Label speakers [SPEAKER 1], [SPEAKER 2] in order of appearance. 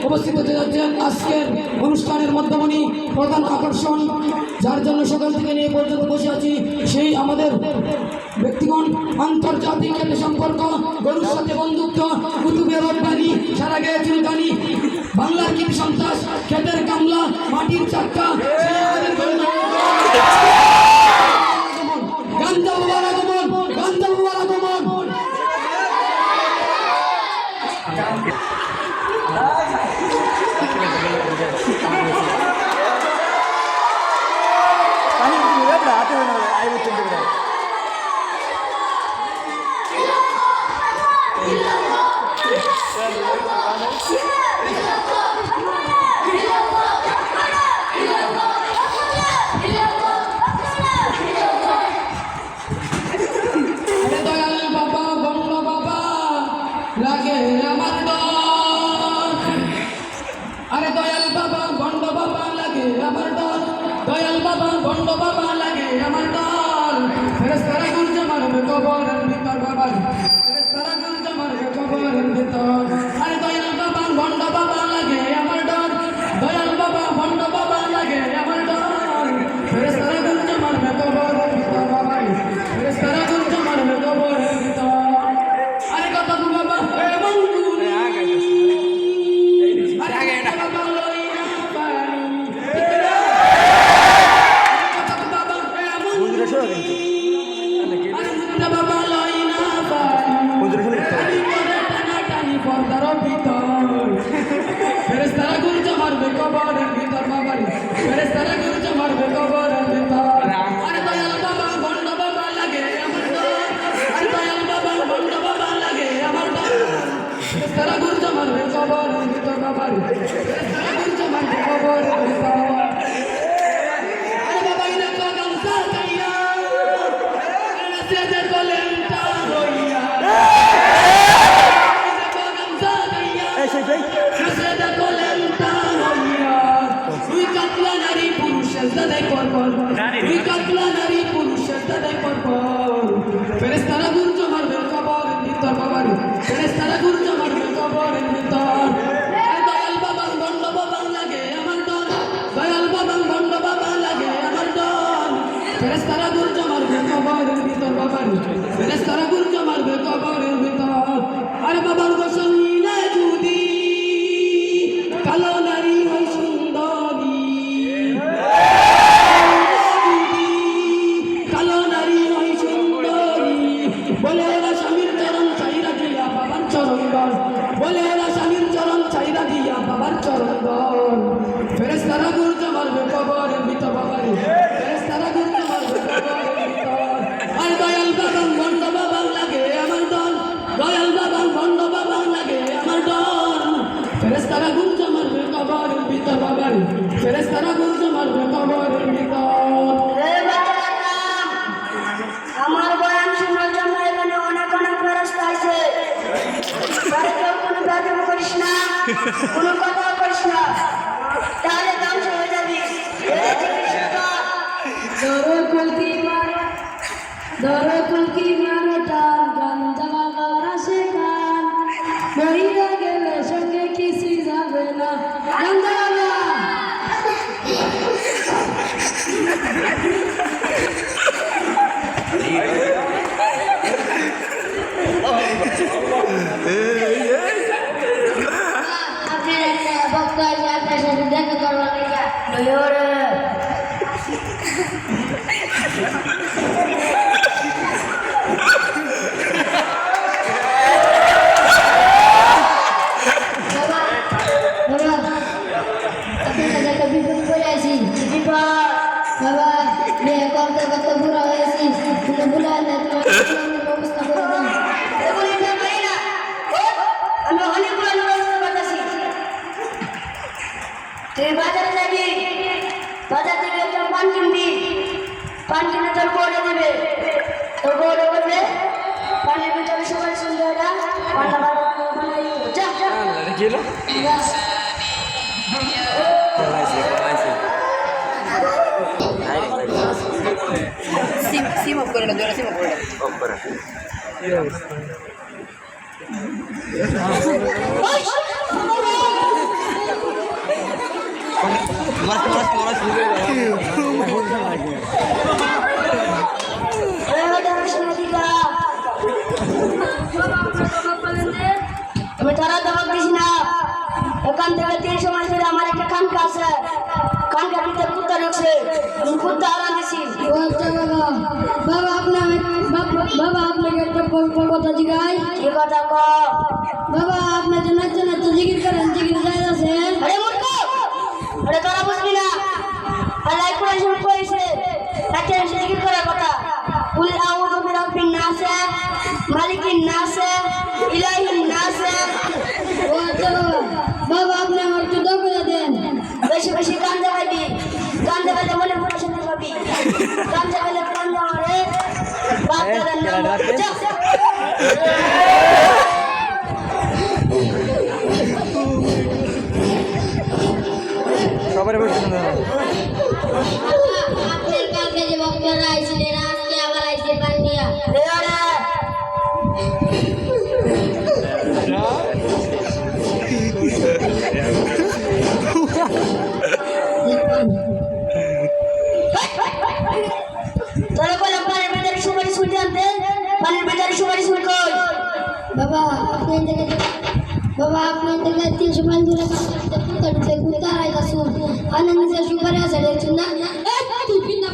[SPEAKER 1] উপস্থিত হতে যাচ্ছেন আজকের অনুষ্ঠানের মধ্যমণি প্রধান আকর্ষণ, যার জন্য সকাল থেকে নিয়ে পর্যন্ত বসে আছি, সেই আমাদের ব্যক্তিগণ। আন্তর্জাতিক খ্যাতি সম্পর্ক, গরুর সাথে বন্ধুত্ব, কুতুবের রপ্তানি, সারা গায়ে চুলকানি, বাংলার কীট সন্ত্রাস, ক্ষেতের কামলা, মাটির চাক্কা, গান্ধা বাবার আগমন, গান্ধা বাবার আগমন। আরে দয়াল বাবা গন্ড বাবা লাগে আমার ডর, দয়াল বাবা গন্ড বাবা লাগে আমার ডর। ফেরেশতারা গুঞ্জে মারবে কবরের ভিতর বাবা, ফেরেশতারা গুঞ্জে মারবে কবরের ভিতর। আরে দয়াল বাবা গন্ড বাবা লাগে আমার ডর, দয়াল বাবা গন্ড বাবা লাগে আমার ডর। ফেরেশতারা গুঞ্জে মারবে কবরের ভিতর বাবা, ফেরেশতারা গুঞ্জে মারবে কবরের ভিতর। আরে কথা বাবা এ বন্ধু ফেরেশতারা গুঞ্জে মারবে কবরের ভিতর বাবা, ফেরেশতারা গুঞ্জে মারবে কবরের ভিতর। আরে দয়াল বাবা গন্ড বাবা লাগে আমার ডর, আরে দয়াল বাবা গন্ড বাবা লাগে আমার ডর। ফেরেশতারা গুঞ্জে মারবে কবরের ভিতর বাবা, ফেরেশতারা গুঞ্জে মারবে কবরের ভিতর। আরে বাবা ইনা তো গামছা গাইয়া রাতে দে কলেমটা রইয়া, ফেরেশতারা গুঞ্জে মারবে কবরের ভিতর বাবা, ফেরেশতারা গুঞ্জে মারবে কবরের ভিতর। দয়াল বাবা গন্ড বাবা লাগে আমার ডর, দয়াল বাবা গন্ড বাবা লাগে আমার ডর। ফেরেশতারা গুঞ্জে মারবে কবরের ভিতর বাবা, ফেরেশতারা গুঞ্জে মারবে কবরের ভিতর। আরে বাবার গোসল নিলে যদি কালো নারী হয় সুন্দরী, কালো নারী হয় সুন্দরী, বলে ওরা স্বামীর চরণ চাইরা দিয়া বাবার চরণ দল, বলে ওরা স্বামীর চরণ চাইরা দিয়া বাবার চরণ দল। ফেরেশতারা গুঞ্জে মারবে কবরের ভিতর বাবা, ফেরেশতারা গুঞ্জে মারবে কবরের ভিতর। আর দয়াল বাবা গন্ড বাবা লাগে আমার দল, দয়াল বাবা গন্ড বাবা লাগে আমার ডর। ফেরেশতারা গুঞ্জে মারবে কবরের ভিতর বাবা, ফেরেশতারা গুঞ্জে মারবে কবরের ভিতর।
[SPEAKER 2] আমার বয়ান শোনার জন্য এখানে অনেক অনেক ফেরেশতা আছে, কোনো ব্যাপার করিস না, কোনো কথা করিস না, তাহলে ধ্বংস হয়ে যাবি। ধরো কুলকি মারো টান, গান্ধা বাবার আসে গান, মহিলা গেলে সঙ্গে কিছু যাবে না। গান্ধা বাবা আপনার একটা ভক্ত আছে, আপনার সাথে দেখা করবার বাবা বিয়ে করতে করতে বুড়া হয়েছি, বুড়া ব্যবস্থা করে দেন। আমি অনেকগুলো ব্যবস্থা করতেছি, তুই বাজারে যাবি, বাজার থেকে একটা পান কিনবি, পান কিনে তোর বউরে দেবে, তোর বউরে বলবে পানের ভিতরে সবাই সুন্দর পানটা ভালো বানাই যা যা
[SPEAKER 3] সিম অফ করে না, জোরে সিম অফ করে না।
[SPEAKER 2] আমি তারা দাবাক দিছি না ওখান থেকে 3 সময় ধরে আমার একটা কানকা আছে কানকার ভিতরে কুত্তা ঢুকছে আমি কুত্তা আরাম দিছি
[SPEAKER 4] বাবা আপনাকে একটা কথা জিগাই
[SPEAKER 2] কি কথা ক
[SPEAKER 4] বাবা আপনি যে নাচতে নাচতে জিকির করেন জিকির যাই আছে
[SPEAKER 2] আরে মূর্খ আরে তোরা বুঝবি না আল্লাহ কোরআন শরীফ কইছে তাকে জিকির করার কথা কুল আউযু বিরাব্বিন নাস মালিকিন নাস ইলাহিন নাস
[SPEAKER 4] ও আচ্ছা বাবা আপনি আমার একটু দোয়া করে দেন
[SPEAKER 2] বেশি বেশি গান দেখাবি গান দেখালে মনে পড়াশোনা পাবি গান দেখালে কোন আমারে বাদ দেন না
[SPEAKER 3] সবাই বসে
[SPEAKER 4] আপনার কালকে যে বক্তারা আইছিলেন আজকে আবার আইছে পান্ডিয়া
[SPEAKER 2] তোরা বলে পানির ভিতরে সুপারি শুনতে আনতে পানির ভিতরে সুপারি শুন কই
[SPEAKER 4] বাবা আপনার থেকে 300 মাইল দূরে কুত্তা আইতা শুন আনন্দ সুপারি আছে দেখছেন না তুই পিন্না